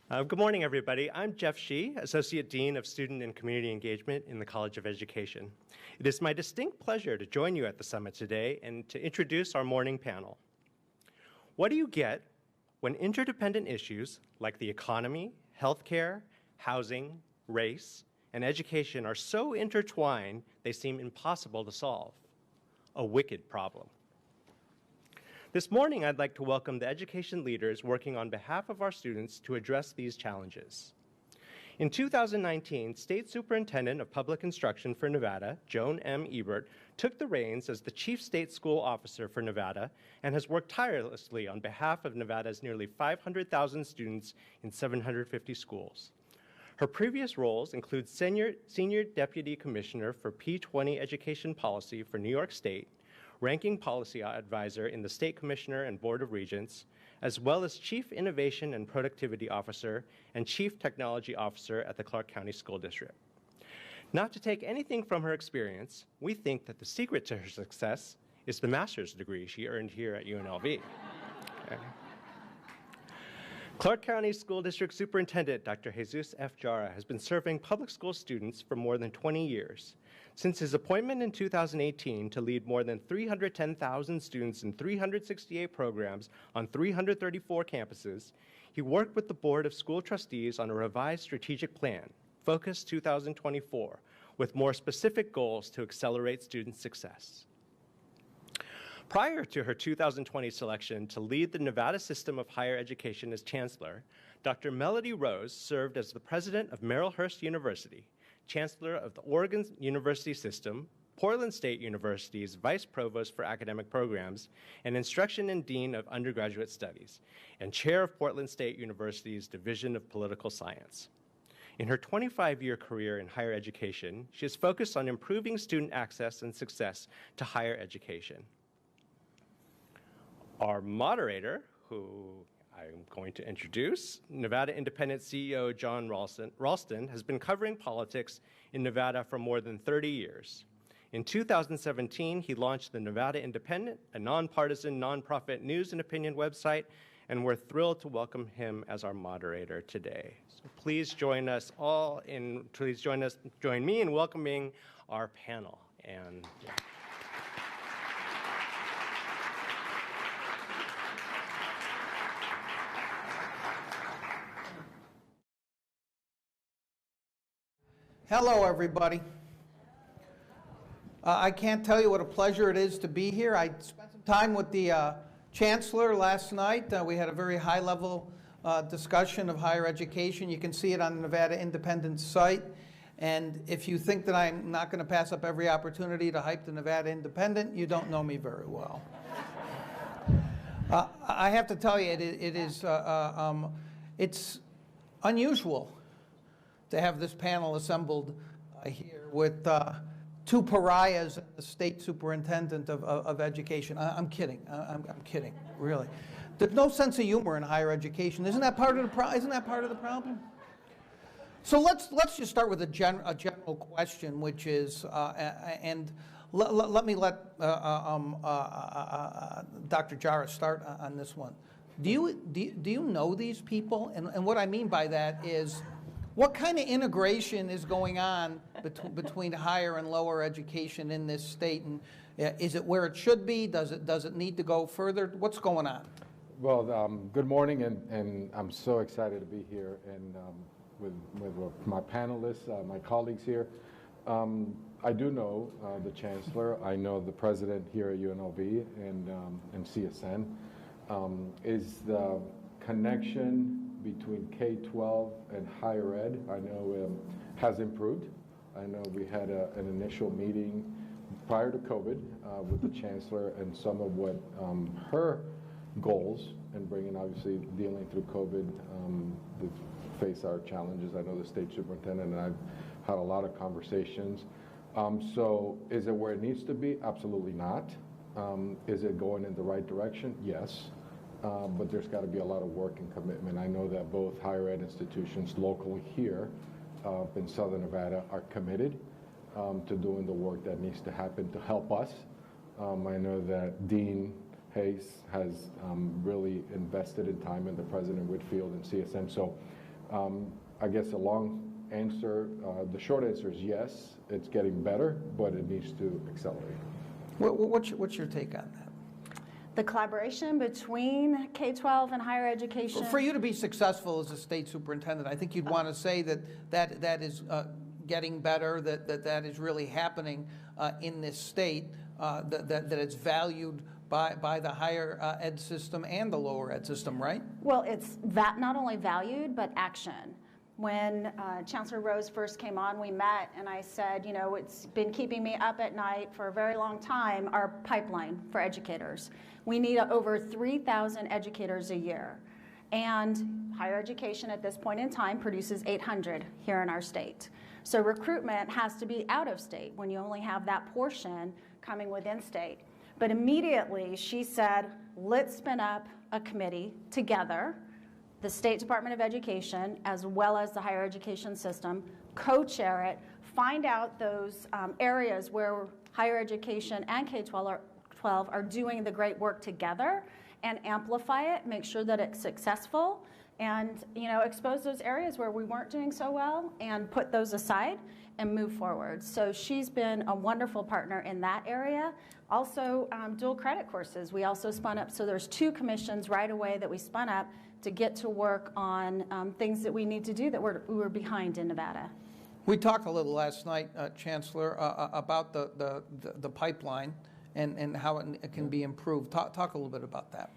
Good morning, everybody. I'm Jeff Shee, Associate Dean of Student and Community Engagement in the College of Education. It is my distinct pleasure to join you at the summit today and to introduce our morning panel. What do you get when interdependent issues like the economy, healthcare, housing, race, and education are so intertwined they seem impossible to solve? A wicked problem. This morning, I'd like to welcome the education leaders working on behalf of our students to address these challenges. In 2019, State Superintendent of Public Instruction for Nevada, Joan M. Ebert, took the reins as the Chief State School Officer for Nevada and has worked tirelessly on behalf of Nevada's nearly 500,000 students in 750 schools. Her previous roles include Senior Deputy Commissioner for P20 Education Policy for New York State, Ranking Policy Advisor in the State Commissioner and Board of Regents, as well as Chief Innovation and Productivity Officer and Chief Technology Officer at the Clark County School District. Not to take anything from her experience, we think that the secret to her success is the master's degree she earned here at UNLV. Okay. Clark County School District Superintendent Dr. Jesus F. Jara has been serving public school students for more than 20 years. Since his appointment in 2018 to lead more than 310,000 students in 368 programs on 334 campuses, he worked with the Board of School Trustees on a revised strategic plan, Focus 2024, with more specific goals to accelerate student success. Prior to her 2020 selection to lead the Nevada System of Higher Education as Chancellor, Dr. Melody Rose served as the president of Merrillhurst University, Chancellor of the Oregon University System, Portland State University's Vice Provost for Academic Programs, and Instruction and Dean of Undergraduate Studies, and Chair of Portland State University's Division of Political Science. In her 25-year career in higher education, she has focused on improving student access and success to higher education. Our moderator, who I'm going to introduce, Nevada Independent CEO John Ralston, has been covering politics in Nevada for more than 30 years. In 2017, he launched the Nevada Independent, a nonpartisan, nonprofit news and opinion website, and we're thrilled to welcome him as our moderator today. So please join us all in, join me in welcoming our panel. And yeah. Hello, everybody. I can't tell you what a pleasure it is to be here. I spent some time with the Chancellor last night. We had a very high-level discussion of higher education. You can see it on the Nevada Independent site. And if you think that I'm not going to pass up every opportunity to hype the Nevada Independent, you don't know me very well. I have to tell you, it's unusual to have this panel assembled here with two pariahs, the state superintendent of education. I'm kidding. I'm kidding, really. There's no sense of humor in higher education. Isn't that part of the problem? So let's just start with a general question, which is, and let me let Dr. Jara start on this one. Do you know these people? And what I mean by that is, what kind of integration is going on between higher and lower education in this state? And is it where it should be? Does it need to go further? What's going on? Well, good morning, and I'm so excited to be here and with my panelists, my colleagues here. I do know the Chancellor. I know the President here at UNLV and CSN. Is the connection between K-12 and higher ed, I know has improved. I know we had an initial meeting prior to COVID with the Chancellor and some of what her goals and bringing, obviously, dealing through COVID, to face our challenges. I know the state superintendent and I've had a lot of conversations. So is it where it needs to be? Absolutely not. Is it going in the right direction? Yes. But there's got to be a lot of work and commitment. I know that both higher ed institutions locally here in Southern Nevada are committed to doing the work that needs to happen to help us. I know that Dean Hayes has really invested in time, and the President Whitfield and CSN. So I guess the long answer, the short answer is yes, it's getting better, but it needs to accelerate. What's your take on that? The collaboration between K-12 and higher education. For you to be successful as a state superintendent, I think you'd want to say that is getting better, that is really happening in this state, that it's valued by the higher ed system and the lower ed system, right? Well, it's not only valued, but action. When Chancellor Rose first came on, we met, and I said, you know, it's been keeping me up at night for a very long time, our pipeline for educators. We need over 3,000 educators a year. And higher education at this point in time produces 800 here in our state. So recruitment has to be out of state when you only have that portion coming within state. But immediately she said, let's spin up a committee together, the State Department of Education, as well as the higher education system, co-chair it, find out those areas where higher education and K-12 are doing the great work together, and amplify it, make sure that it's successful, and expose those areas where we weren't doing so well and put those aside and move forward. So she's been a wonderful partner in that area. Also, dual credit courses, we also spun up. So there's 2 commissions right away that we spun up to get to work on things that we need to do that we were behind in Nevada. We talked a little last night, Chancellor, about the pipeline and how it can be improved. Talk a little bit about that.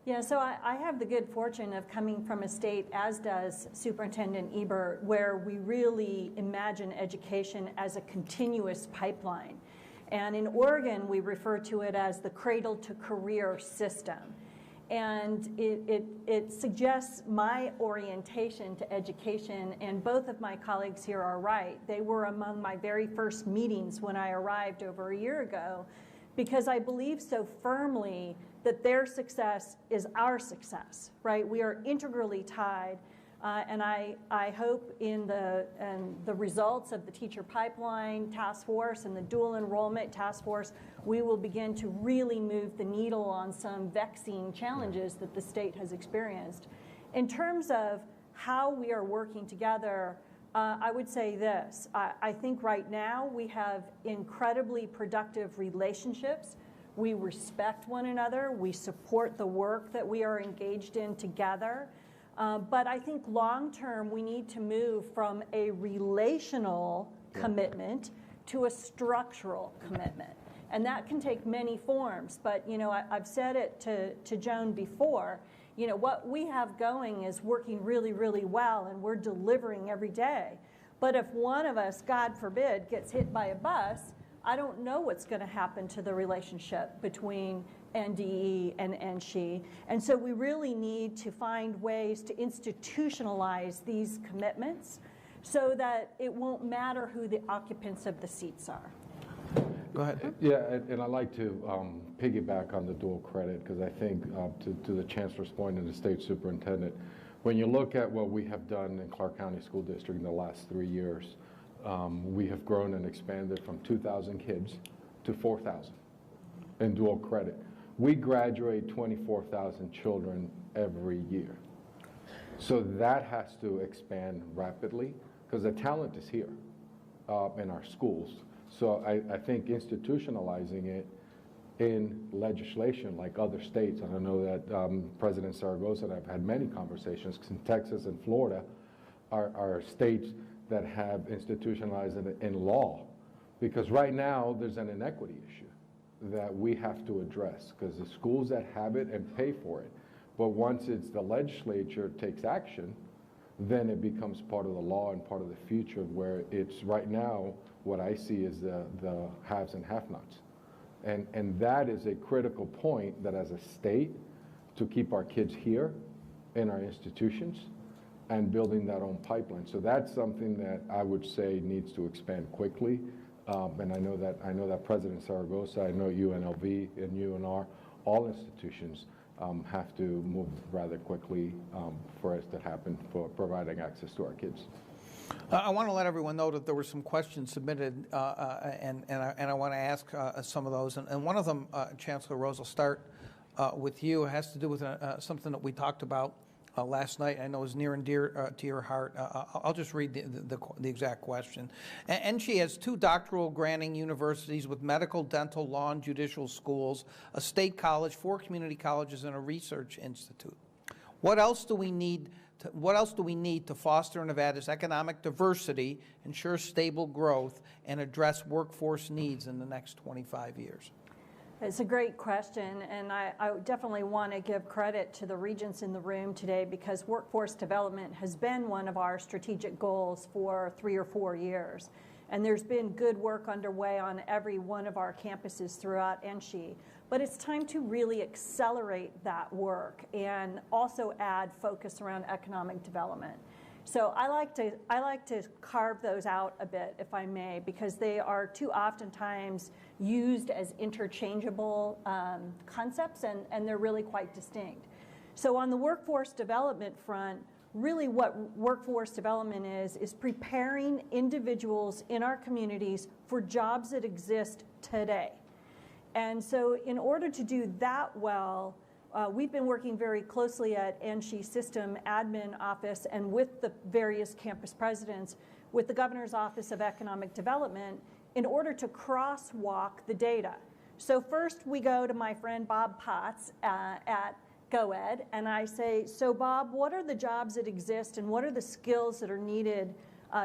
Yeah, so I have the good fortune of coming from a state, as does Superintendent Ebert, where we really imagine education as a continuous pipeline. And in Oregon, we refer to it as the cradle to career system. And it suggests my orientation to education, and both of my colleagues here are right. They were among my very first meetings when I arrived over a year ago, because I believe so firmly that their success is our success, right? We are integrally tied, and I hope in the results of the teacher pipeline task force and the dual enrollment task force, we will begin to really move the needle on some vexing challenges that the state has experienced. In terms of how we are working together, I would say this. I think right now we have incredibly productive relationships. We respect one another. We support the work that we are engaged in together. But I think long term we need to move from a relational commitment to a structural commitment. And that can take many forms. But I've said it to Joan before. What we have going is working really, really well, and we're delivering every day. But if one of us, God forbid, gets hit by a bus, I don't know what's going to happen to the relationship between NDE and NSHE. And so we really need to find ways to institutionalize these commitments so that it won't matter who the occupants of the seats are. Go ahead. Yeah, and I'd like to piggyback on the dual credit, because I think to the Chancellor's point and the state superintendent, when you look at what we have done in Clark County School District in the last 3 years, we have grown and expanded from 2,000 kids to 4,000 in dual credit. We graduate 24,000 children every year. So that has to expand rapidly, because the talent is here in our schools. So I think institutionalizing it in legislation like other states, and I know that President Zaragoza and I have had many conversations, because in Texas and Florida are states that have institutionalized it in law. Because right now there's an inequity issue that we have to address, because the schools that have it and pay for it, but once it's the legislature takes action, then it becomes part of the law and part of the future, where it's right now what I see is the haves and have-nots. And that is a critical point, that as a state, to keep our kids here in our institutions and building that own pipeline. So that's something that I would say needs to expand quickly. And I know that President Zaragoza, I know UNLV and UNR, all institutions have to move rather quickly for it to happen, for providing access to our kids. I want to let everyone know that there were some questions submitted, and I want to ask some of those. And one of them, Chancellor Rose, will start with you. It has to do with something that we talked about last night, I know is near and dear to your heart. I'll just read the exact question. And she has 2 doctoral granting universities with medical, dental, law, and judicial schools, a state college, 4 community colleges, and a research institute. What else do we need to foster Nevada's economic diversity, ensure stable growth, and address workforce needs in the next 25 years? It's a great question, and I definitely want to give credit to the regents in the room today, because workforce development has been one of our strategic goals for 3 or 4 years. And there's been good work underway on every one of our campuses throughout NSHE. But it's time to really accelerate that work and also add focus around economic development. So I like to carve those out a bit, if I may, because they are too oftentimes used as interchangeable concepts, and they're really quite distinct. So on the workforce development front, really what workforce development is preparing individuals in our communities for jobs that exist today. And so in order to do that well, we've been working very closely at NSHE System Admin Office and with the various campus presidents, with the Governor's Office of Economic Development, in order to crosswalk the data. So first we go to my friend Bob Potts at GoEd, and I say, so Bob, what are the jobs that exist and what are the skills that are needed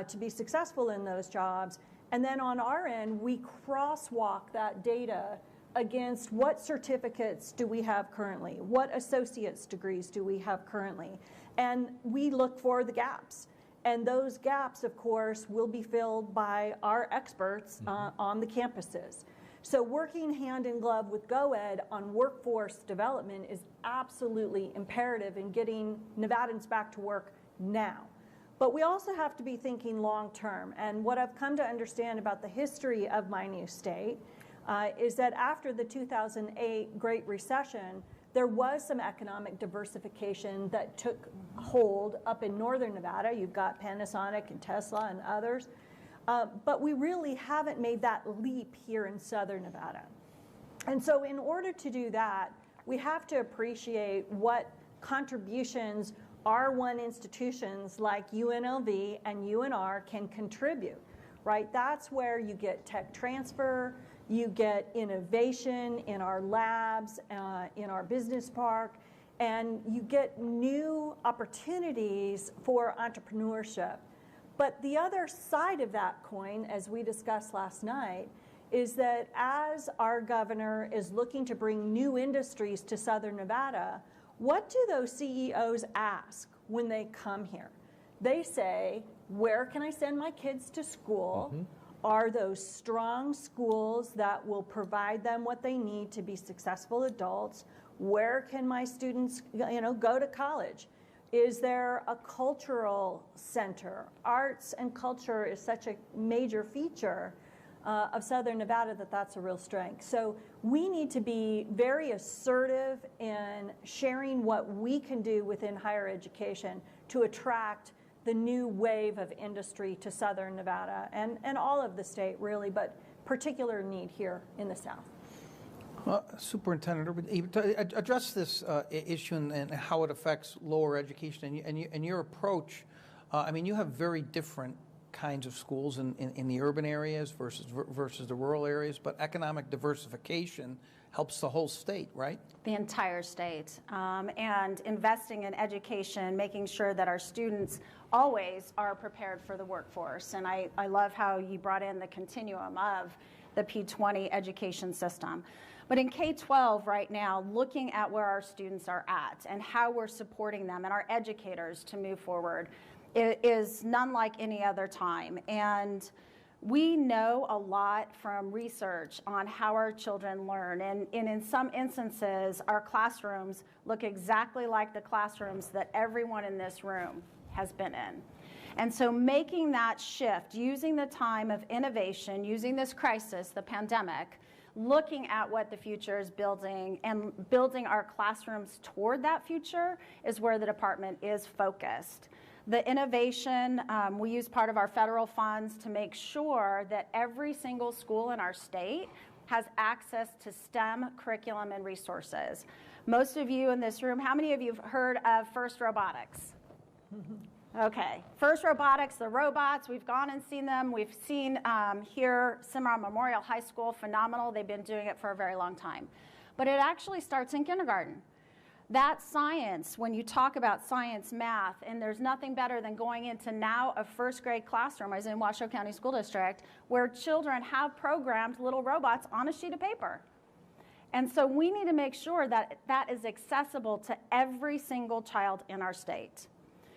to be successful in those jobs? And then on our end, we crosswalk that data against what certificates do we have currently, what associate's degrees do we have currently, and we look for the gaps. And those gaps, of course, will be filled by our experts on the campuses. So working hand in glove with GoEd on workforce development is absolutely imperative in getting Nevadans back to work now. But we also have to be thinking long term. And what I've come to understand about the history of my new state is that after the 2008 Great Recession, there was some economic diversification that took hold up in northern Nevada. You've got Panasonic and Tesla and others. But we really haven't made that leap here in southern Nevada. And so in order to do that, we have to appreciate what contributions R1 institutions like UNLV and UNR can contribute, right? That's where you get tech transfer, you get innovation in our labs, in our business park, and you get new opportunities for entrepreneurship. But the other side of that coin, as we discussed last night, is that as our governor is looking to bring new industries to southern Nevada, what do those CEOs ask when they come here? They say, where can I send my kids to school? Are those strong schools that will provide them what they need to be successful adults? Where can my students, go to college? Is there a cultural center? Arts and culture is such a major feature of southern Nevada that's a real strength. So we need to be very assertive in sharing what we can do within higher education to attract the new wave of industry to southern Nevada and all of the state really, but particular need here in the South. Superintendent, address this issue and how it affects lower education and your approach. I mean, you have very different kinds of schools in the urban areas versus the rural areas, but economic diversification helps the whole state, right? The entire state. And investing in education, making sure that our students always are prepared for the workforce. And I love how you brought in the continuum of the P20 education system. But in K-12 right now, looking at where our students are at and how we're supporting them and our educators to move forward is none like any other time. And we know a lot from research on how our children learn. And in some instances, our classrooms look exactly like the classrooms that everyone in this room has been in. And so making that shift, using the time of innovation, using this crisis, the pandemic, looking at what the future is building and building our classrooms toward that future is where the department is focused. The innovation, we use part of our federal funds to make sure that every single school in our state has access to STEM curriculum and resources. Most of you in this room, how many of you have heard of FIRST Robotics? Okay, FIRST Robotics, the robots, we've gone and seen them. We've seen here Cimarron Memorial High School, phenomenal. They've been doing it for a very long time. But it actually starts in kindergarten. That science, when you talk about science, math, and there's nothing better than going into now a first grade classroom, I was in Washoe County School District, where children have programmed little robots on a sheet of paper. And so we need to make sure that that is accessible to every single child in our state.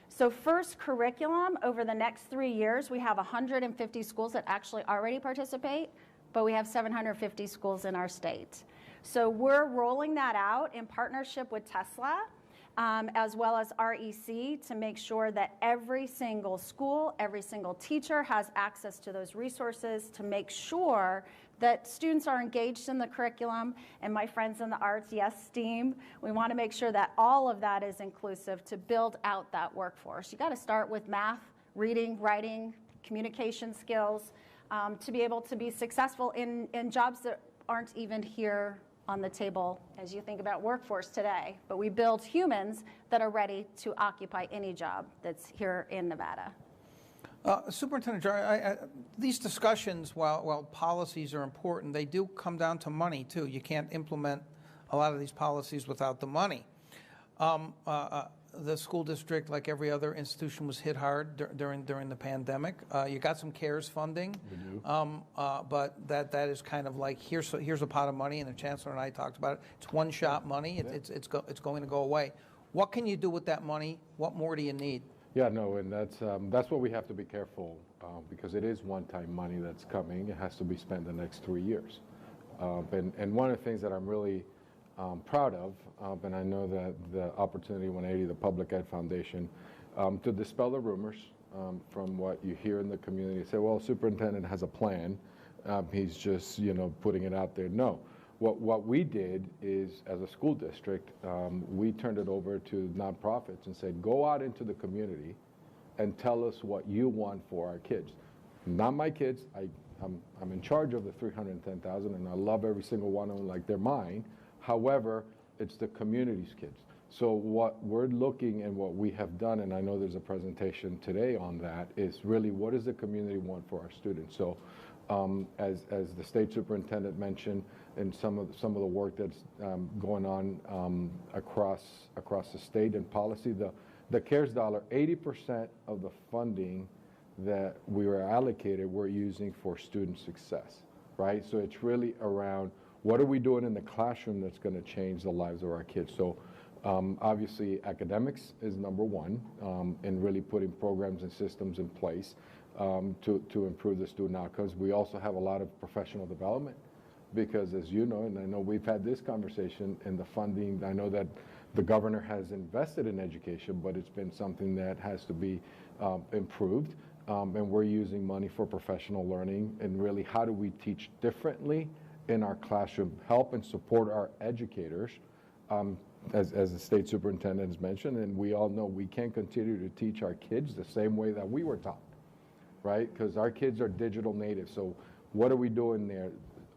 So FIRST curriculum, over the next 3 years, we have 150 schools that actually already participate, but we have 750 schools in our state. So we're rolling that out in partnership with Tesla, as well as REC, to make sure that every single school, every single teacher has access to those resources, to make sure that students are engaged in the curriculum. And my friends in the arts, yes, STEAM, we want to make sure that all of that is inclusive to build out that workforce. You got to start with math, reading, writing, communication skills, to be able to be successful in jobs that aren't even here on the table as you think about workforce today. But we build humans that are ready to occupy any job that's here in Nevada. Superintendent Jar, these discussions, while policies are important, they do come down to money too. You can't implement a lot of these policies without the money. The school district, like every other institution, was hit hard during the pandemic. You got some CARES funding, but that is kind of like here's a pot of money, and the chancellor and I talked about it. It's one-shot money. It's going to go away. What can you do with that money? What more do you need? Yeah, no, and that's what we have to be careful, because it is one-time money that's coming. It has to be spent the next 3 years. And one of the things that I'm really proud of, and I know that the Opportunity 180, the Public Ed Foundation, to dispel the rumors from what you hear in the community, say, well, superintendent has a plan, he's just, putting it out there. No. What we did is, as a school district, we turned it over to nonprofits and said, go out into the community and tell us what you want for our kids. Not my kids. I'm in charge of the 310,000, and I love every single one of them like they're mine. However, it's the community's kids. So what we're looking and what we have done, and I know there's a presentation today on that, is really what does the community want for our students? So as the state superintendent mentioned, and some of the work that's going on across the state and policy, the CARES dollar, 80% of the funding that we were allocated we're using for student success, right? So it's really around what are we doing in the classroom that's going to change the lives of our kids. So obviously academics is number one, and really putting programs and systems in place to improve the student outcomes. We also have a lot of professional development, because as you know, and I know we've had this conversation, and the funding, I know that the governor has invested in education, but it's been something that has to be improved. And we're using money for professional learning, and really how do we teach differently in our classroom, help and support our educators, as the state superintendent has mentioned, and we all know we can't continue to teach our kids the same way that we were taught, right? Because our kids are digital natives. So what are we doing there?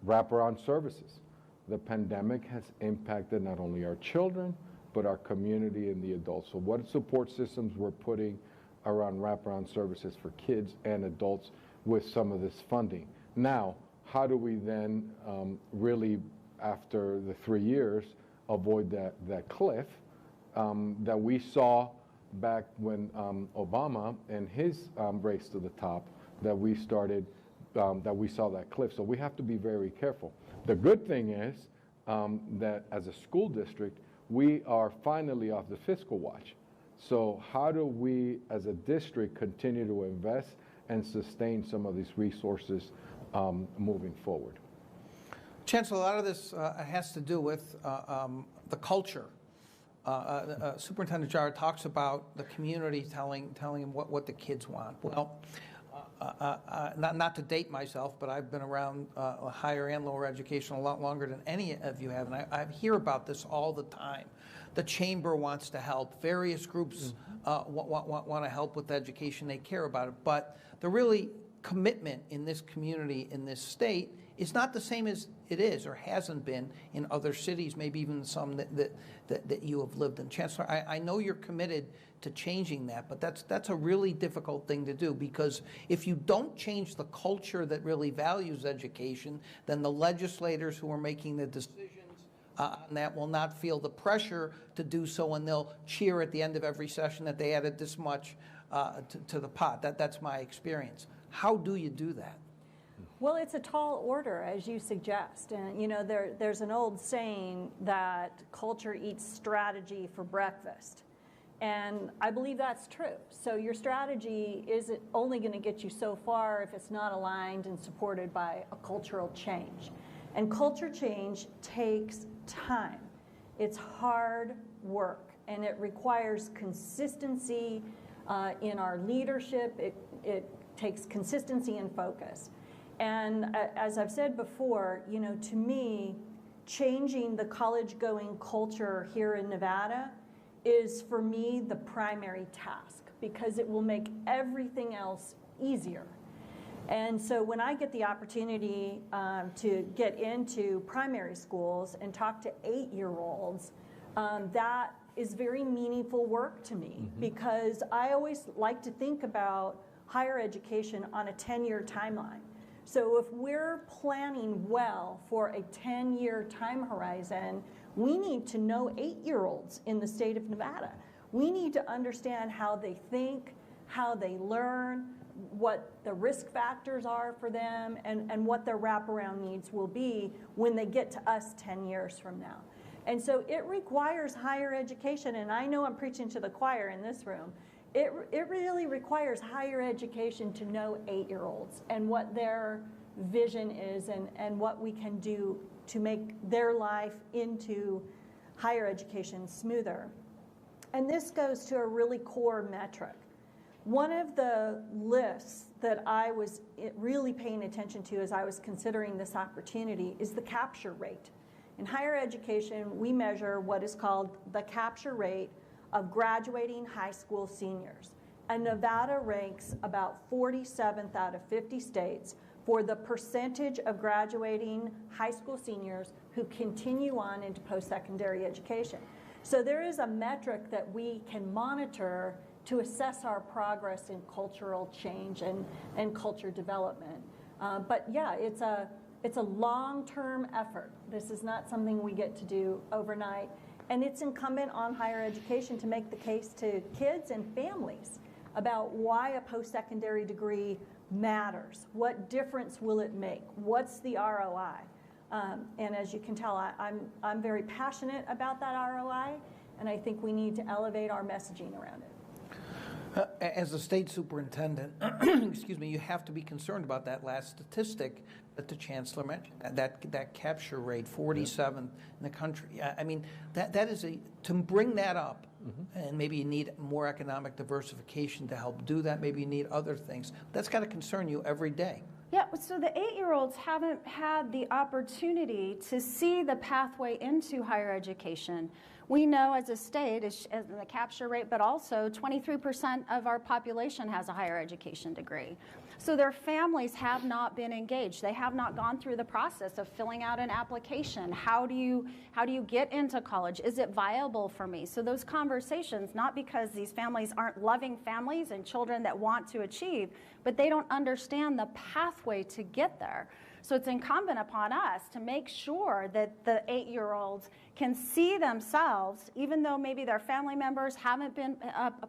Wraparound services. The pandemic has impacted not only our children, but our community and the adults. So what support systems we're putting around wraparound services for kids and adults with some of this funding. Now, how do we then really, after the 3 years, avoid that cliff that we saw back when Obama and his race to the top, that we saw that cliff. So we have to be very careful. The good thing is that as a school district, we are finally off the fiscal watch. So how do we as a district continue to invest and sustain some of these resources moving forward? Chancellor, a lot of this has to do with the culture. Superintendent Jar talks about the community telling him what the kids want. Well, not to date myself, but I've been around higher and lower education a lot longer than any of you have, and I hear about this all the time. The chamber wants to help. Various groups want to help with education. They care about it. But the really commitment in this community, in this state, is not the same as it is or hasn't been in other cities, maybe even some that you have lived in. Chancellor, I know you're committed to changing that, but that's a really difficult thing to do, because if you don't change the culture that really values education, then the legislators who are making the decisions on that will not feel the pressure to do so, and they'll cheer at the end of every session that they added this much to the pot. That's my experience. How do you do that? Well, it's a tall order, as you suggest. And you know, there's an old saying that culture eats strategy for breakfast. And I believe that's true. So your strategy isn't only going to get you so far if it's not aligned and supported by a cultural change. And culture change takes time. It's hard work, and it requires consistency in our leadership. It takes consistency and focus. And as I've said before, you know, to me, changing the college-going culture here in Nevada is, for me, the primary task, because it will make everything else easier. And so when I get the opportunity to get into primary schools and talk to 8-year-olds, that is very meaningful work to me, because I always like to think about higher education on a 10-year timeline. So if we're planning well for a 10-year time horizon, we need to know 8-year-olds in the state of Nevada. We need to understand how they think, how they learn, what the risk factors are for them, and what their wraparound needs will be when they get to us 10 years from now. And so it requires higher education, and I know I'm preaching to the choir in this room. It really requires higher education to know 8-year-olds and what their vision is, and what we can do to make their life into higher education smoother. And this goes to a really core metric. One of the lists that I was really paying attention to as I was considering this opportunity is the capture rate. In higher education, we measure what is called the capture rate of graduating high school seniors. And Nevada ranks about 47th out of 50 states for the percentage of graduating high school seniors who continue on into post-secondary education. So there is a metric that we can monitor to assess our progress in cultural change and culture development. But yeah, it's a long-term effort. This is not something we get to do overnight. And it's incumbent on higher education to make the case to kids and families about why a post-secondary degree matters. What difference will it make? What's the ROI? And as you can tell, I'm very passionate about that ROI, and I think we need to elevate our messaging around it. As a state superintendent, excuse me, you have to be concerned about that last statistic that the chancellor mentioned, that capture rate, 47th in the country. I mean, that is to bring that up, and maybe you need more economic diversification to help do that. Maybe you need other things. That's got to concern you every day. Yeah, so the 8-year-olds haven't had the opportunity to see the pathway into higher education. We know as a state, as the capture rate, but also 23% of our population has a higher education degree. So their families have not been engaged. They have not gone through the process of filling out an application. How do you get into college? Is it viable for me? So those conversations, not because these families aren't loving families and children that want to achieve, but they don't understand the pathway to get there. So it's incumbent upon us to make sure that the 8-year-olds can see themselves, even though maybe their family members haven't been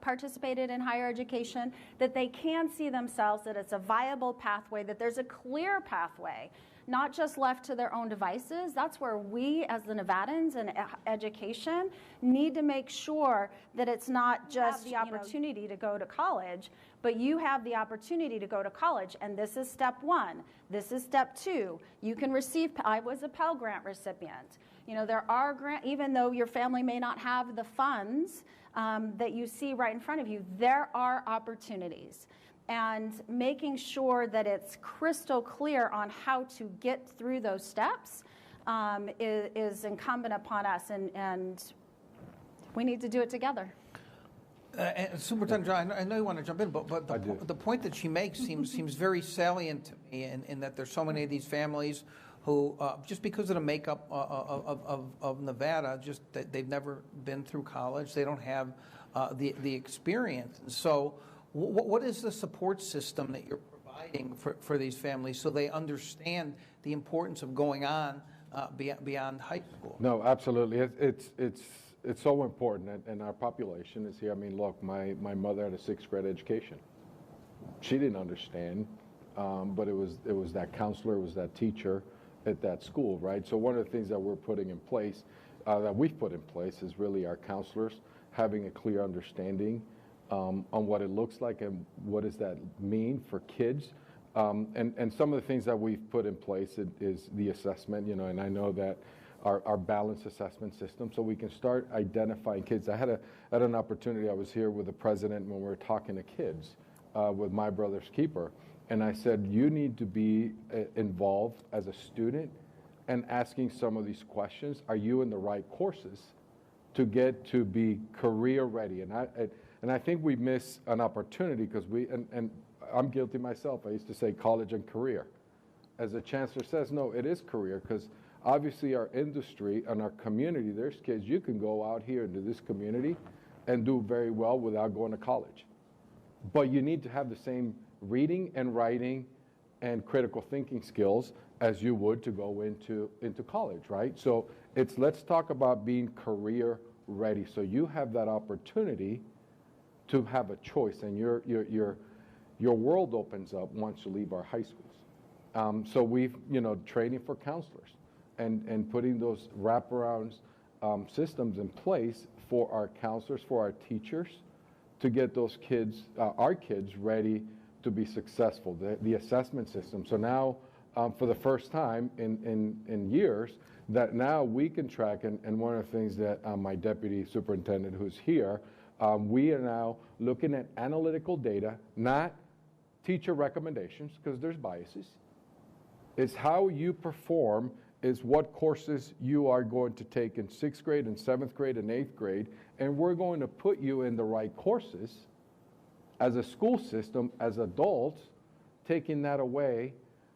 participated in higher education, that they can see themselves, that it's a viable pathway, that there's a clear pathway, not just left to their own devices. That's where we, as the Nevadans in education, need to make sure that it's not just the opportunity to go to college, but you have the opportunity to go to college, and this is step 1. This is step 2. You can receive, I was a Pell Grant recipient. You know, there are grants, even though your family may not have the funds that you see right in front of you, there are opportunities. And making sure that it's crystal clear on how to get through those steps is incumbent upon us, and we need to do it together. And Superintendent John, I know you want to jump in, but I do. the point that she makes seems very salient to me in that there's so many of these families who, just because of the makeup of Nevada, just they've never been through college, they don't have the experience. So what is the support system that you're providing for these families so they understand the importance of going on beyond high school? No, absolutely. It's so important, and our population is here. I mean, look, my mother had a 6th grade education. She didn't understand, but it was that counselor, it was that teacher at that school, right? So one of the things that we're putting in place, that we've put in place, is really our counselors having a clear understanding on what it looks like and what does that mean for kids. And some of the things that we've put in place is the assessment, and I know that our balanced assessment system, so we can start identifying kids. I had an opportunity. I was here with the president when we were talking to kids with My Brother's Keeper, and I said, you need to be involved as a student and asking some of these questions. Are you in the right courses to get to be career ready? And I think we miss an opportunity because and I'm guilty myself. I used to say college and career. As the chancellor says, no, it is career, because obviously our industry and our community, there's kids, you can go out here into this community and do very well without going to college. But you need to have the same reading and writing and critical thinking skills as you would to go into college, right? So let's talk about being career ready. So you have that opportunity to have a choice, and your world opens up once you leave our high schools. So we've, training for counselors and putting those wraparound systems in place for our counselors, for our teachers, to get those kids, our kids, ready to be successful. The assessment system. So now, for the first time in years, that now we can track, and one of the things that my deputy superintendent who's here, we are now looking at analytical data, not teacher recommendations, because there's biases. It's how you perform, is what courses you are going to take in 6th grade and 7th grade and 8th grade, and we're going to put you in the right courses as a school system, as adults, taking that away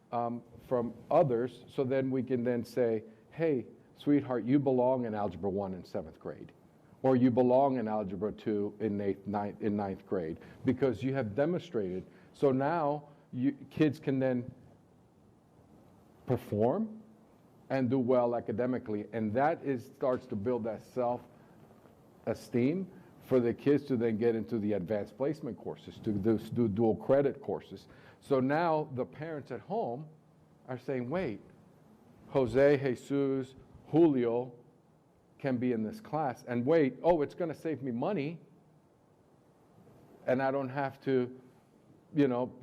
from others, so then we can then say, hey, sweetheart, you belong in Algebra 1 in 7th grade, or you belong in Algebra 2 in 9th grade, because you have demonstrated. So now kids can then perform and do well academically, and that starts to build that self-esteem for the kids to then get into the advanced placement courses, to do dual credit courses. So now the parents at home are saying, wait, Jose, Jesus, Julio can be in this class, and wait, oh, it's going to save me money, and I don't have to,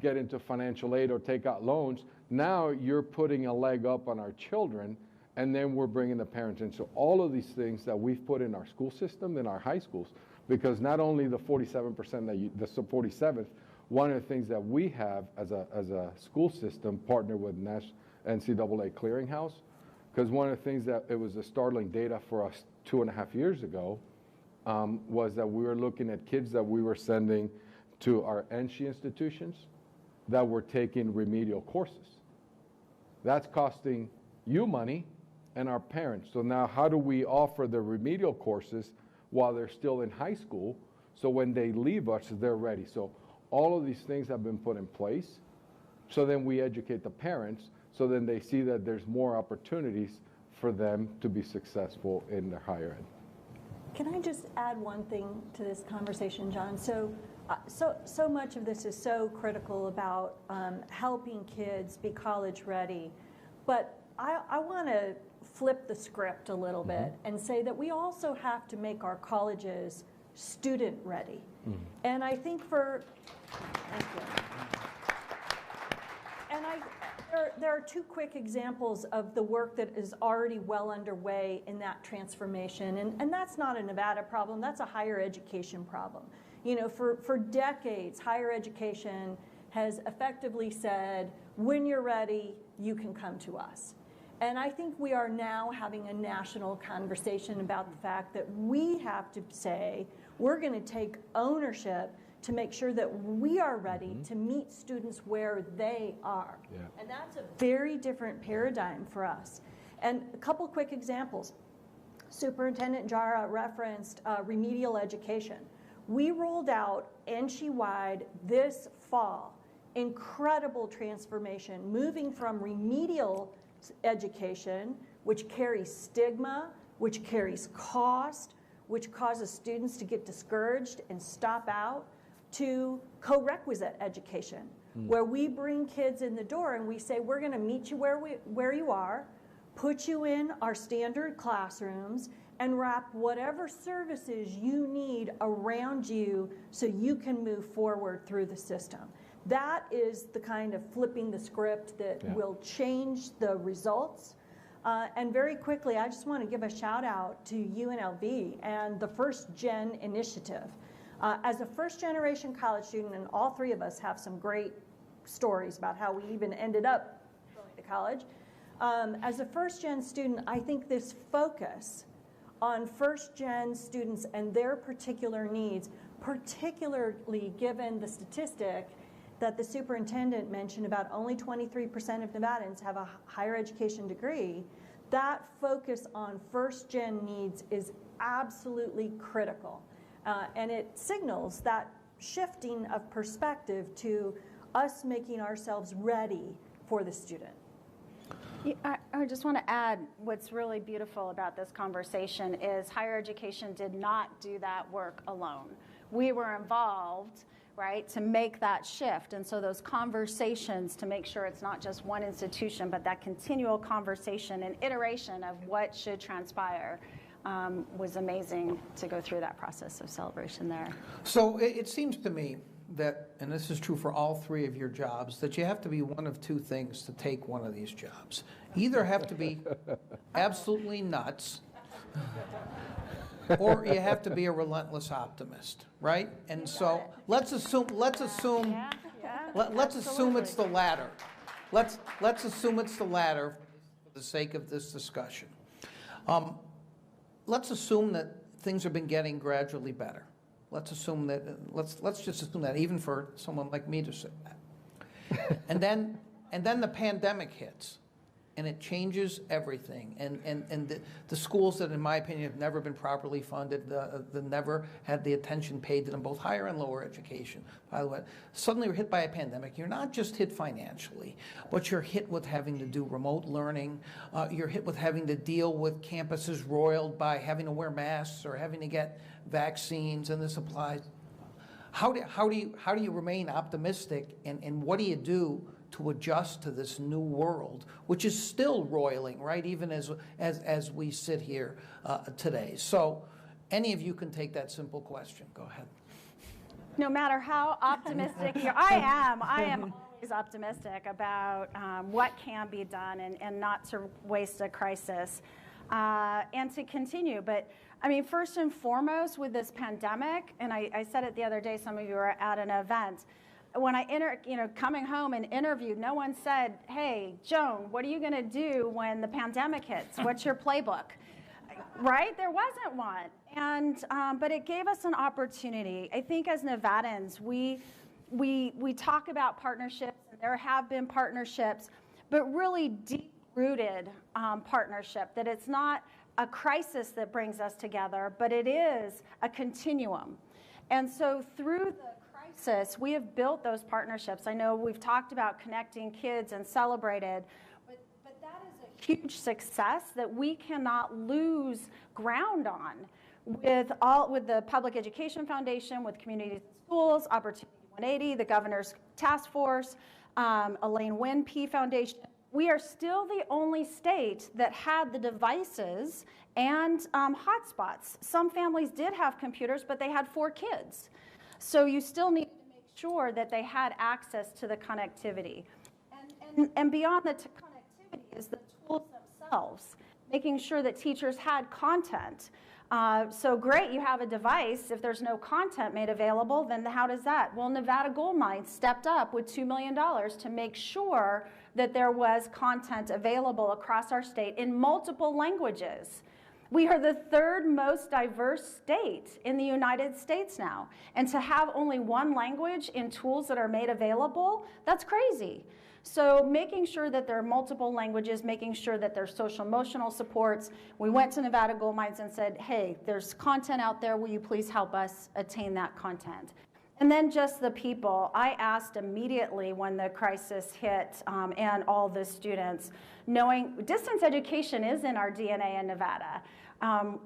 get into financial aid or take out loans. Now you're putting a leg up on our children, and then we're bringing the parents in. So all of these things that we've put in our school system, in our high schools, because not only the 47% the 47th, one of the things that we have as a school system partner with NCAA Clearinghouse, because one of the things that it was a startling data for us 2.5 years ago was that we were looking at kids that we were sending to our NSHE institutions that were taking remedial courses. That's costing you money and our parents. So now how do we offer the remedial courses while they're still in high school, so when they leave us, they're ready? So all of these things have been put in place, so then we educate the parents, so then they see that there's more opportunities for them to be successful in their higher ed. Can I just add one thing to this conversation, John? So much of this is so critical about helping kids be college ready, but I want to flip the script a little bit and say that we also have to make our colleges student ready. And I think thank you. And there are two quick examples of the work that is already well underway in that transformation. And that's not a Nevada problem, that's a higher education problem. For decades, higher education has effectively said, when you're ready, you can come to us. And I think we are now having a national conversation about the fact that we have to say, we're going to take ownership to make sure that we are ready to meet students where they are. Yeah. And that's a very different paradigm for us. And a couple quick examples. Superintendent Jara referenced remedial education. We rolled out NC-wide this fall incredible transformation, moving from remedial education, which carries stigma, which carries cost, which causes students to get discouraged and stop out, to co-requisite education, where we bring kids in the door and we say, we're going to meet you where you are, put you in our standard classrooms, and wrap whatever services you need around you so you can move forward through the system. That is the kind of flipping the script that will change the results. And very quickly, I just want to give a shout out to UNLV and the First Gen initiative. As a first generation college student, and all three of us have some great stories about how we even ended up going to college. As a first gen student, I think this focus on first gen students and their particular needs, particularly given the statistic that the superintendent mentioned about only 23% of Nevadans have a higher education degree, that focus on first gen needs is absolutely critical. And it signals that shifting of perspective to us making ourselves ready for the student. I just want to add what's really beautiful about this conversation is higher education did not do that work alone. We were involved, right, to make that shift. And so those conversations to make sure it's not just one institution, but that continual conversation and iteration of what should transpire was amazing to go through that process of celebration there. So it seems to me that, and this is true for all three of your jobs, that you have to be one of two things to take one of these jobs. Either have to be absolutely nuts, or you have to be a relentless optimist, right? And so let's assume it's the latter. Let's assume it's the latter for the sake of this discussion. Let's assume that things have been getting gradually better. Let's assume that, let's just assume that, even for someone like me to say that. And then the pandemic hits, and it changes everything. And the schools that, in my opinion, have never been properly funded, that never had the attention paid to them, both higher and lower education, by the way, suddenly were hit by a pandemic. You're not just hit financially, but you're hit with having to do remote learning. You're hit with having to deal with campuses roiled by having to wear masks or having to get vaccines, and this applies. How do you remain optimistic, and what do you do to adjust to this new world, which is still roiling, right? Even as we sit here today. So, any of you can take that simple question. Go ahead. No matter how optimistic I am always optimistic about what can be done and not to waste a crisis and to continue. But I mean, first and foremost with this pandemic, and I said it the other day, some of you were at an event, when I coming home and interviewed, no one said, hey, Joan, what are you going to do when the pandemic hits? What's your playbook? Right? There wasn't one. And but it gave us an opportunity. I think as Nevadans, we talk about partnerships, and there have been partnerships, but really deep-rooted partnership, that it's not a crisis that brings us together, but it is a continuum. And so through the crisis, we have built those partnerships. I know we've talked about connecting kids and celebrated, but that is a huge success that we cannot lose ground on with the Public Education Foundation, with Communities and Schools, Opportunity 180, the Governor's Task Force, Elaine Wynn P Foundation. We are still the only state that had the devices and hotspots. Some families did have computers, but they had 4 kids. So you still need to make sure that they had access to the connectivity. And beyond the connectivity is the tools themselves, making sure that teachers had content. So great, you have a device. If there's no content made available, then how does that? Well, Nevada Gold Mine stepped up with $2 million to make sure that there was content available across our state in multiple languages. We are the third most diverse state in the United States now. And to have only one language in tools that are made available, that's crazy. So making sure that there are multiple languages, making sure that there's social emotional supports. We went to Nevada Gold Mines and said, hey, there's content out there. Will you please help us attain that content? And then just the people. I asked immediately when the crisis hit and all the students, knowing distance education is in our DNA in Nevada.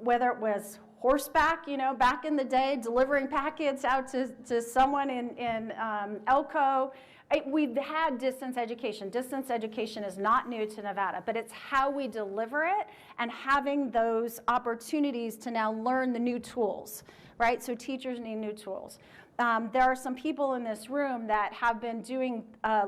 Whether it was horseback, back in the day, delivering packets out to someone in Elko. We've had distance education. Distance education is not new to Nevada, but it's how we deliver it and having those opportunities to now learn the new tools, right? So teachers need new tools. There are some people in this room that have been doing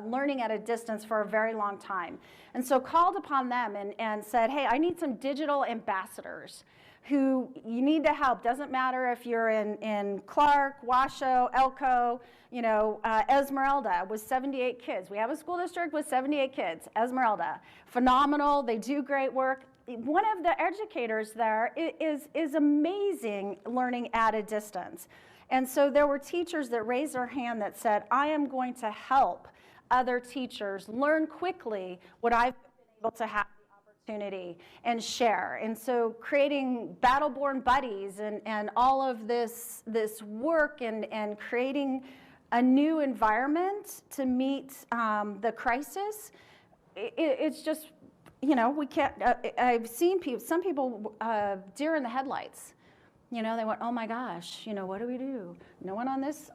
learning at a distance for a very long time. And so called upon them and said, hey, I need some digital ambassadors who you need to help. Doesn't matter if you're in Clark, Washoe, Elko, Esmeralda with 78 kids. We have a school district with 78 kids, Esmeralda. Phenomenal, they do great work. One of the educators there is amazing learning at a distance. And so there were teachers that raised their hand that said, I am going to help other teachers learn quickly what I've been able to have the opportunity and share. And so creating Battleborn Buddies and all of this work and creating a new environment to meet the crisis, it's just, we can't, I've seen some people deer in the headlights. They went, oh my gosh, what do we do? No one on this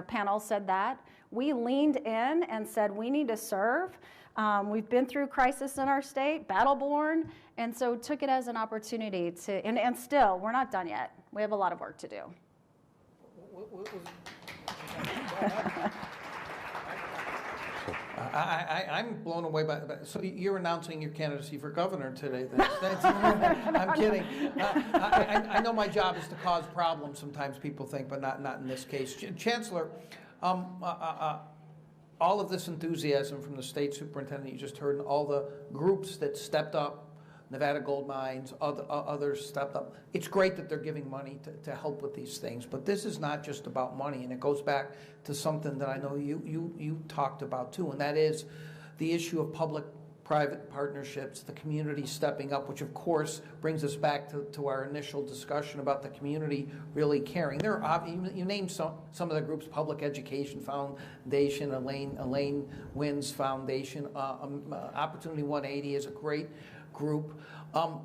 panel said that. We leaned in and said, we need to serve. We've been through crisis in our state, Battleborn, and so took it as an opportunity to, and still, we're not done yet. We have a lot of work to do. I'm blown away by so you're announcing your candidacy for governor today. I'm kidding. I know my job is to cause problems, sometimes people think, but not in this case. Chancellor, all of this enthusiasm from the state superintendent you just heard and all the groups that stepped up, Nevada Gold Mines, others stepped up. It's great that they're giving money to help with these things, but this is not just about money, and it goes back to something that I know you talked about too, and that is the issue of public-private partnerships, the community stepping up, which of course brings us back to our initial discussion about the community really caring. You named some of the groups, Public Education Foundation, Elaine Wynn's Foundation, Opportunity 180 is a great group,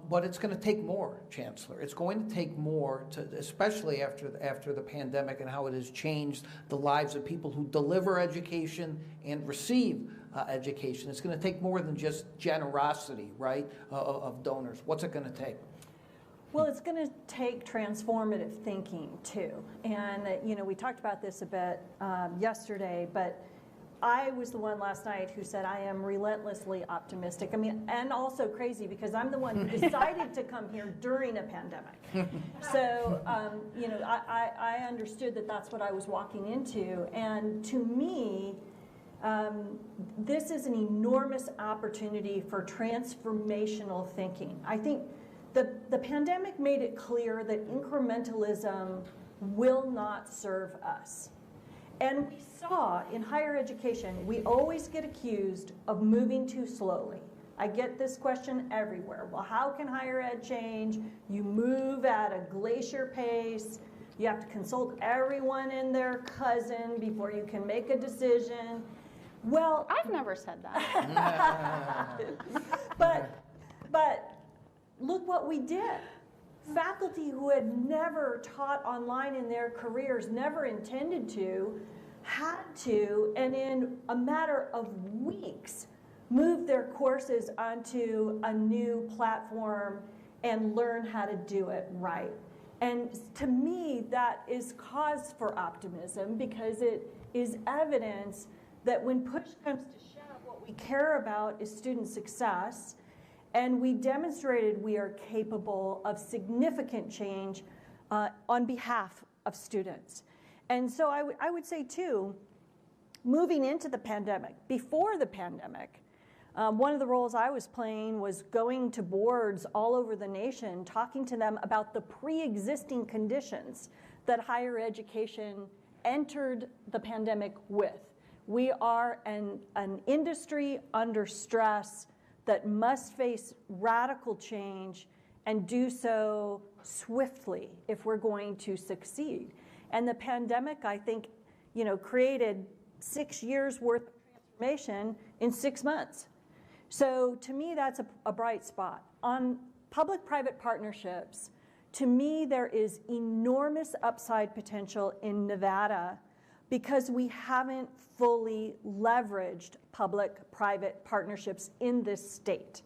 but it's going to take more, Chancellor. It's going to take more, especially after the pandemic and how it has changed the lives of people who deliver education and receive education. It's going to take more than just generosity, right, of donors. What's it going to take? Well, it's going to take transformative thinking too, and we talked about this a bit yesterday, but I was the one last night who said I am relentlessly optimistic. I mean, and also crazy because I'm the one who decided to come here during a pandemic. So, I understood that that's what I was walking into. And to me, this is an enormous opportunity for transformational thinking. I think the pandemic made it clear that incrementalism will not serve us. And we saw in higher education, we always get accused of moving too slowly. I get this question everywhere. Well, how can higher ed change? You move at a glacier pace. You have to consult everyone and their cousin before you can make a decision. Well, I've never said that. but look what we did. Faculty who had never taught online in their careers, never intended to, had to, and in a matter of weeks, move their courses onto a new platform and learn how to do it right. And to me, that is cause for optimism because it is evidence that when push comes to shove, what we care about is student success. And we demonstrated we are capable of significant change on behalf of students. And so I would say, too, moving into the pandemic, before the pandemic, one of the roles I was playing was going to boards all over the nation, talking to them about the pre-existing conditions that higher education entered the pandemic with. We are an industry under stress that must face radical change and do so swiftly if we're going to succeed. And the pandemic, I think, created 6 years worth of transformation in 6 months. So to me, that's a bright spot. On public-private partnerships, to me, there is enormous upside potential in Nevada because we haven't fully leveraged public-private partnerships in this state.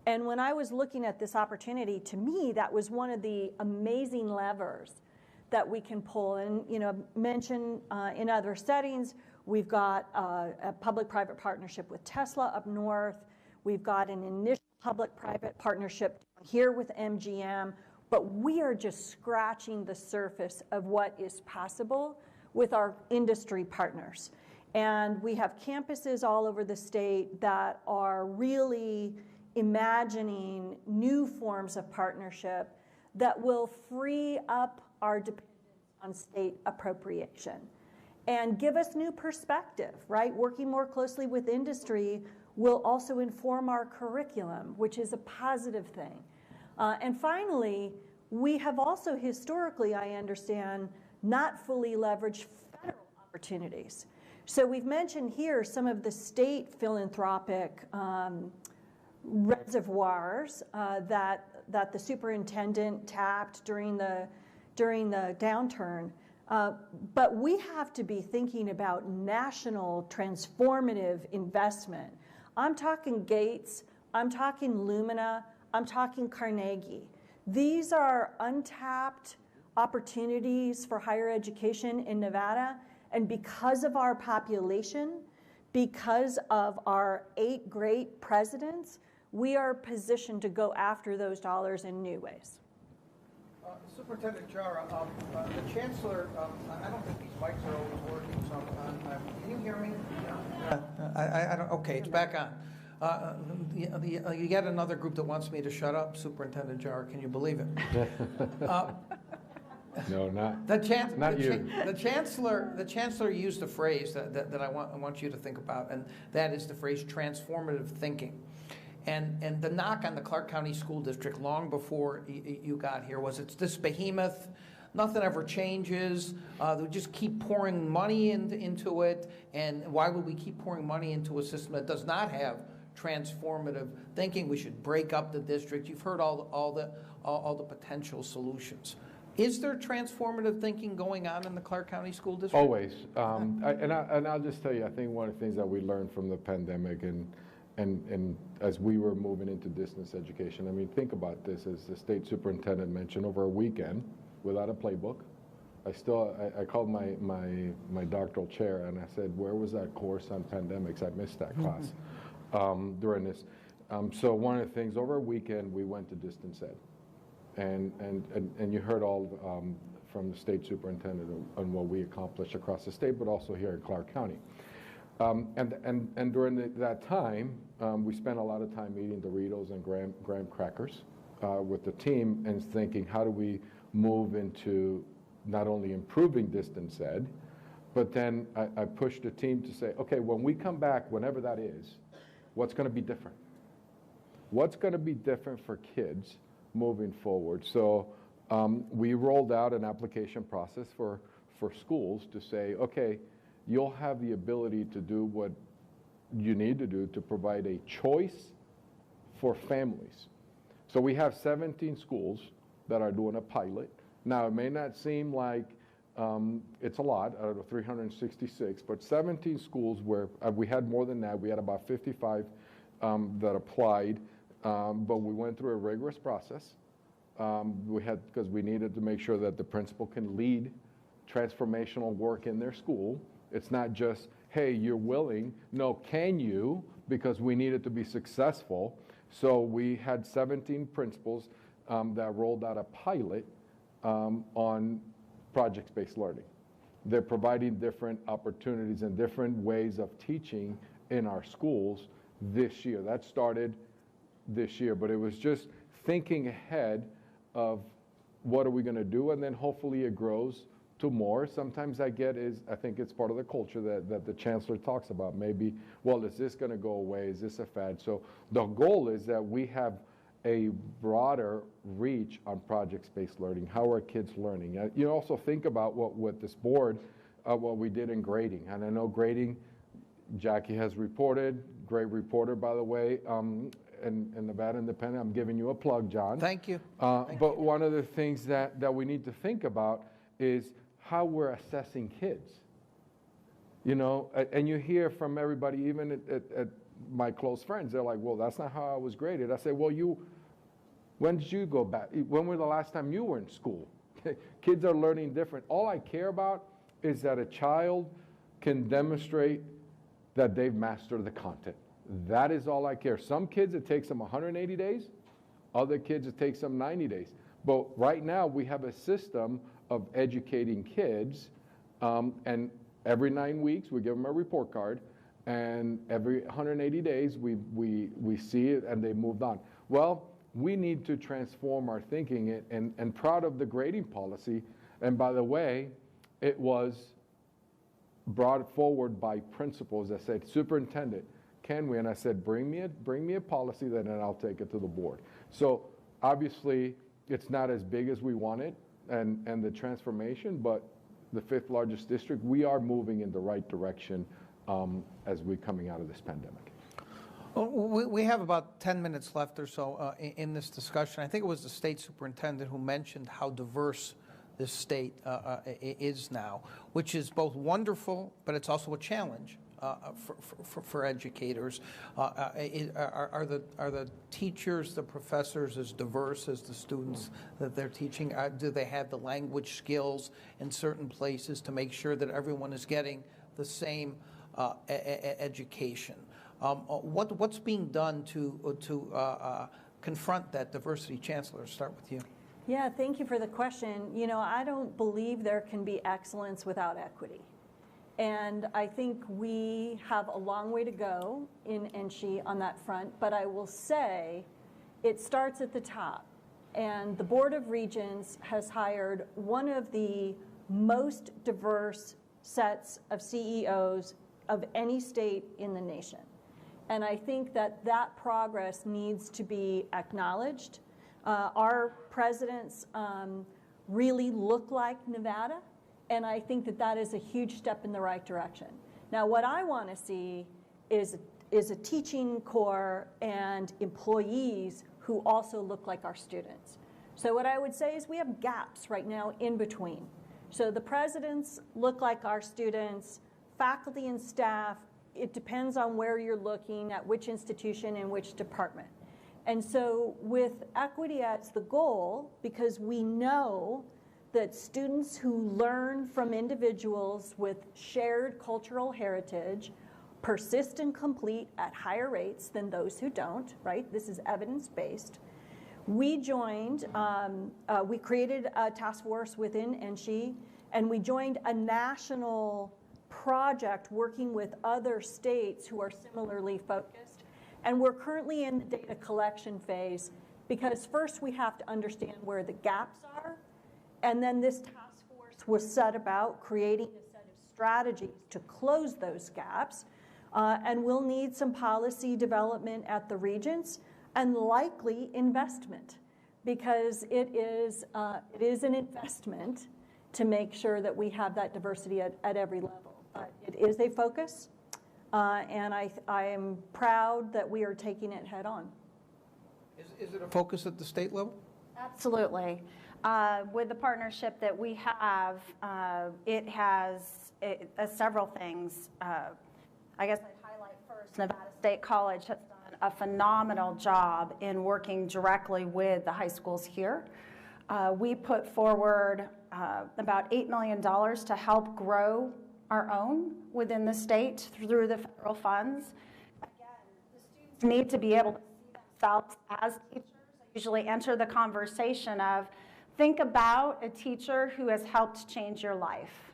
And when I was looking at this opportunity, to me, that was one of the amazing levers that we can pull. And mentioned in other settings, we've got a public-private partnership with Tesla up north. We've got an initial public-private partnership here with MGM. But we are just scratching the surface of what is possible with our industry partners. And we have campuses all over the state that are really imagining new forms of partnership that will free up our dependence on state appropriation and give us new perspective, right? Working more closely with industry will also inform our curriculum, which is a positive thing. And finally, we have also historically, I understand, not fully leveraged federal opportunities. So we've mentioned here some of the state philanthropic reservoirs that the superintendent tapped during the downturn. But we have to be thinking about national transformative investment. I'm talking Gates, I'm talking Lumina, I'm talking Carnegie. These are untapped opportunities for higher education in Nevada, and because of our population, because of our 8 great presidents, we are positioned to go after those dollars in new ways. Superintendent Jara, the Chancellor, I don't think these mics are always working, so can you hear me? I don't, okay, it's back on. You get another group that wants me to shut up, Superintendent Jara, can you believe it? No, not The you. The Chancellor used a phrase that I want you to think about, and that is the phrase transformative thinking. And the knock on the Clark County School District long before you got here was it's this behemoth, nothing ever changes, they just keep pouring money into it, and why would we keep pouring money into a system that does not have transformative thinking? We should break up the district. You've heard all the potential solutions. Is there transformative thinking going on in the Clark County School District? Always. And I'll just tell you, I think one of the things that we learned from the pandemic and as we were moving into distance education, I mean, think about this, as the state superintendent mentioned, over a weekend without a playbook. I called my doctoral chair and I said, where was that course on pandemics? I missed that class during this. So one of the things, over a weekend, we went to distance ed. And you heard all from the state superintendent on what we accomplished across the state, but also here in Clark County. And during that time, we spent a lot of time eating Doritos and graham crackers with the team and thinking, how do we move into not only improving distance ed, but then I pushed the team to say, okay, when we come back, whenever that is, what's going to be different? What's going to be different for kids moving forward? So we rolled out an application process for schools to say, okay, you'll have the ability to do what you need to do to provide a choice for families. So we have 17 schools that are doing a pilot. Now, it may not seem like it's a lot out of 366, but 17 schools where we had more than that. We had about 55 that applied, but we went through a rigorous process. Because we needed to make sure that the principal can lead transformational work in their school. It's not just, hey, you're willing. No, can you? Because we needed to be successful. So we had 17 principals that rolled out a pilot on project-based learning. they're providing different opportunities and different ways of teaching in our schools this year. That started this year, but it was just thinking ahead of what are we going to do, and then hopefully it grows to more. Sometimes I think it's part of the culture that the chancellor talks about. Maybe, well, is this going to go away? Is this a fad? So the goal is that we have a broader reach on project-based learning. How are kids learning? You also think about what with this board, what we did in grading. And I know grading, Jackie has reported, great reporter, by the way, in Nevada Independent. I'm giving you a plug, John. Thank you. But one of the things that we need to think about is how we're assessing kids. You know, and you hear from everybody, even at my close friends, they're like, well, that's not how I was graded. I say, well, when did you go back? When was the last time you were in school? Kids are learning different. All I care about is that a child can demonstrate that they've mastered the content. That is all I care. Some kids, it takes them 180 days. Other kids, it takes them 90 days. But right now, we have a system of educating kids, and every 9 weeks, we give them a report card, and every 180 days, we see it, and they moved on. Well, we need to transform our thinking, and proud of the grading policy. And by the way, it was brought forward by principals that said, superintendent, can we? And I said, bring me a policy, then I'll take it to the board. So obviously, it's not as big as we wanted, and the transformation, but the 5th largest district, we are moving in the right direction as we're coming out of this pandemic. Well, we have about 10 minutes left or so in this discussion. I think it was the state superintendent who mentioned how diverse this state is now, which is both wonderful, but it's also a challenge for educators. Are the teachers, the professors, as diverse as the students that they're teaching? Do they have the language skills in certain places to make sure that everyone is getting the same education? What's being done to confront that diversity? Chancellor, start with you. Yeah, thank you for the question. You know, I don't believe there can be excellence without equity. And I think we have a long way to go in NSHE on that front, but I will say it starts at the top. And the Board of Regents has hired one of the most diverse sets of CEOs of any state in the nation. And I think that that progress needs to be acknowledged. Our presidents really look like Nevada, and I think that that is a huge step in the right direction. Now, what I want to see is a teaching corps and employees who also look like our students. So what I would say is we have gaps right now in between. So the presidents look like our students, faculty and staff, it depends on where you're looking, at which institution and which department. And so with equity as the goal, because we know that students who learn from individuals with shared cultural heritage persist and complete at higher rates than those who don't, right? This is evidence-based. We joined, we created a task force within NSHE, and we joined a national project working with other states who are similarly focused. And we're currently in the data collection phase because first we have to understand where the gaps are, and then this task force was set about creating a set of strategies to close those gaps, and we'll need some policy development at the regents and likely investment, because it is an investment to make sure that we have that diversity at every level. It is a focus, and I am proud that we are taking it head on. Is it a focus at the state level? Absolutely. With the partnership that we have, it has several things. I guess I'd highlight first, Nevada State College has done a phenomenal job in working directly with the high schools here. We put forward about $8 million to help grow our own within the state through the federal funds. Again, the students need to be able to see themselves as teachers. I usually enter the conversation of, think about a teacher who has helped change your life.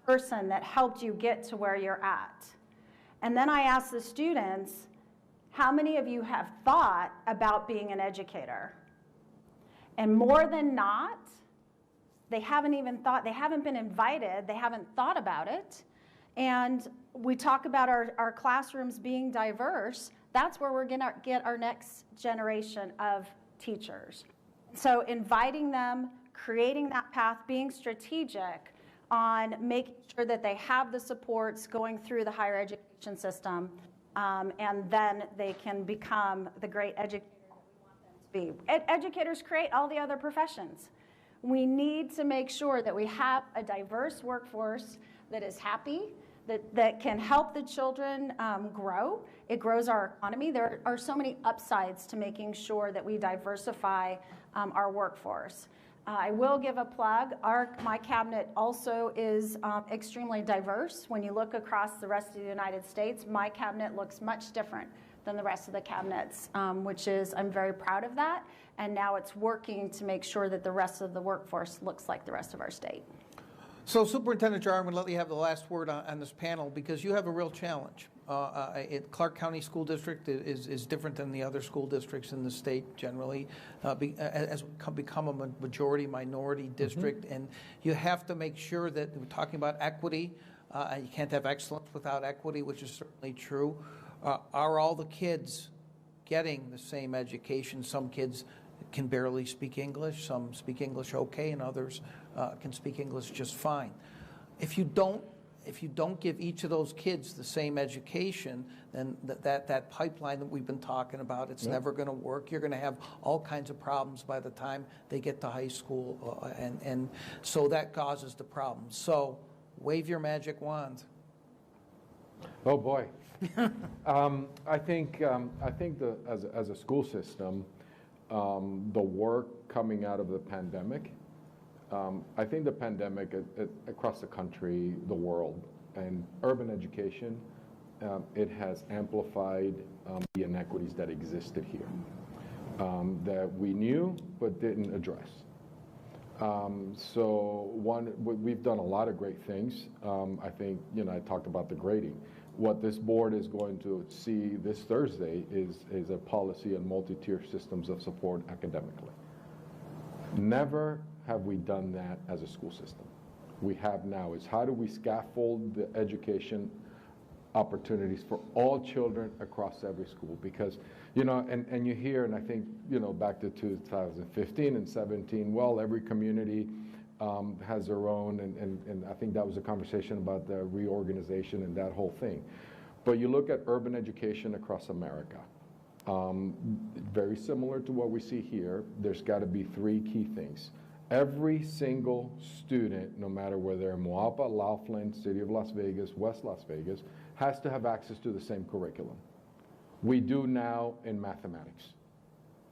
person that helped you get to where you're at. And then I asked the students, how many of you have thought about being an educator? And more than not, they haven't even thought, they haven't been invited, they haven't thought about it. And we talk about our classrooms being diverse. That's where we're going to get our next generation of teachers. So inviting them, creating that path, being strategic on making sure that they have the supports going through the higher education system, and then they can become the great educator we want them to be. Educators create all the other professions. We need to make sure that we have a diverse workforce that is happy, that can help the children grow. It grows our economy. There are so many upsides to making sure that we diversify our workforce. I will give a plug. My cabinet also is extremely diverse. When you look across the rest of the United States, my cabinet looks much different than the rest of the cabinets, which is, I'm very proud of that. And now it's working to make sure that the rest of the workforce looks like the rest of our state. So Superintendent Jar, I'm going to let you have the last word on this panel because you have a real challenge. Clark County School District is different than the other school districts in the state generally, as we become a majority minority district, and you have to make sure that we're talking about equity. You can't have excellence without equity, which is certainly true. Are all the kids getting the same education? Some kids can barely speak English, some speak English okay, and others can speak English just fine. If you don't give each of those kids the same education, then that pipeline that we've been talking about, it's never going to work. You're going to have all kinds of problems by the time they get to high school, and so that causes the problem. So wave your magic wand. Oh boy. I think as a school system, the work coming out of the pandemic, I think the pandemic across the country, the world, and urban education, it has amplified the inequities that existed here that we knew but didn't address. So we've done a lot of great things. I think, I talked about the grading. What this board is going to see this Thursday is a policy on multi-tier systems of support academically. Never have we done that as a school system. We have now is how do we scaffold the education opportunities for all children across every school? Because, and you hear, and I think, back to 2015 and 17, well, every community has their own, and I think that was a conversation about the reorganization and that whole thing. But you look at urban education across America, very similar to what we see here. There's got to be three key things. Every single student, no matter whether they're in Moapa, Laughlin, City of Las Vegas, West Las Vegas, has to have access to the same curriculum. We do now in mathematics.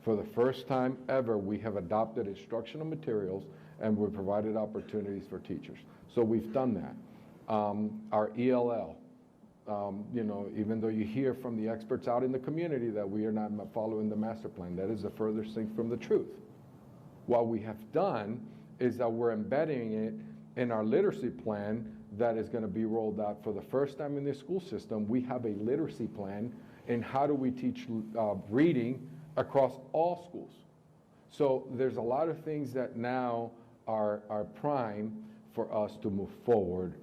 For the first time ever, we have adopted instructional materials and we've provided opportunities for teachers. So we've done that. Our ELL, even though you hear from the experts out in the community that we are not following the master plan, that is the furthest thing from the truth. What we have done is that we're embedding it in our literacy plan that is going to be rolled out for the first time in the school system. We have a literacy plan in how do we teach reading across all schools. So there's a lot of things that now are prime for us to move forward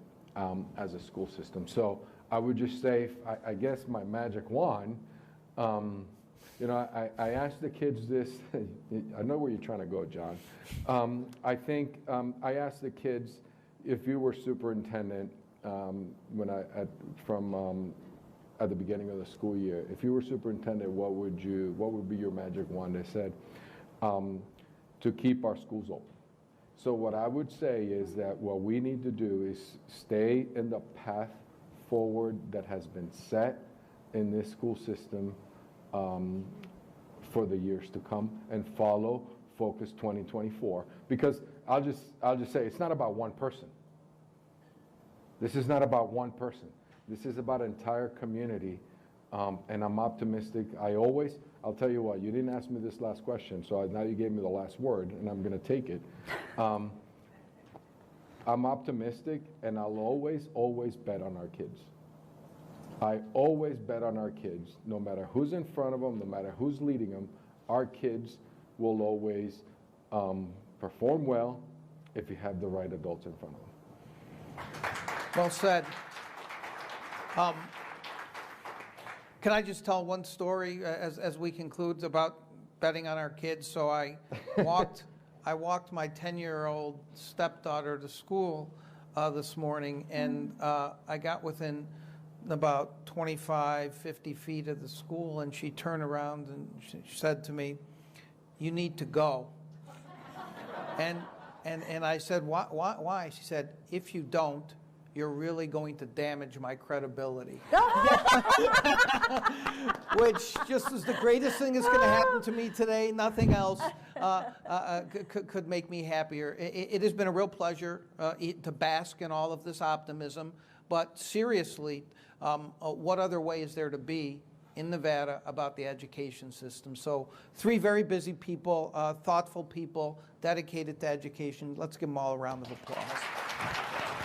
as a school system. So I would just say, I guess my magic wand, I asked the kids this, I know where you're trying to go, John. I think I asked the kids, if you were superintendent at the beginning of the school year, if you were superintendent, what would be your magic wand? They said, to keep our schools open. So what I would say is that what we need to do is stay in the path forward that has been set in this school system for the years to come and follow Focus 2024. Because I'll just say it's not about one person. This is not about one person. This is about an entire community, and I'm optimistic. I'll tell you what, you didn't ask me this last question, so now you gave me the last word, and I'm going to take it. I'm optimistic, and I'll always, always bet on our kids. I always bet on our kids, no matter who's in front of them, no matter who's leading them, our kids will always perform well if you have the right adults in front of them. Well said. Can I just tell one story as we conclude about betting on our kids? So I walked my 10-year-old stepdaughter to school this morning, and I got within about 25, 50 feet of the school, and she turned around and she said to me, "You need to go." And I said, why? She said, "If you don't, you're really going to damage my credibility." Which just is the greatest thing that's going to happen to me today. Nothing else could make me happier. It has been a real pleasure to bask in all of this optimism. But seriously, what other way is there to be in Nevada about the education system? So 3 very busy people, thoughtful people, dedicated to education. Let's give them all a round of applause.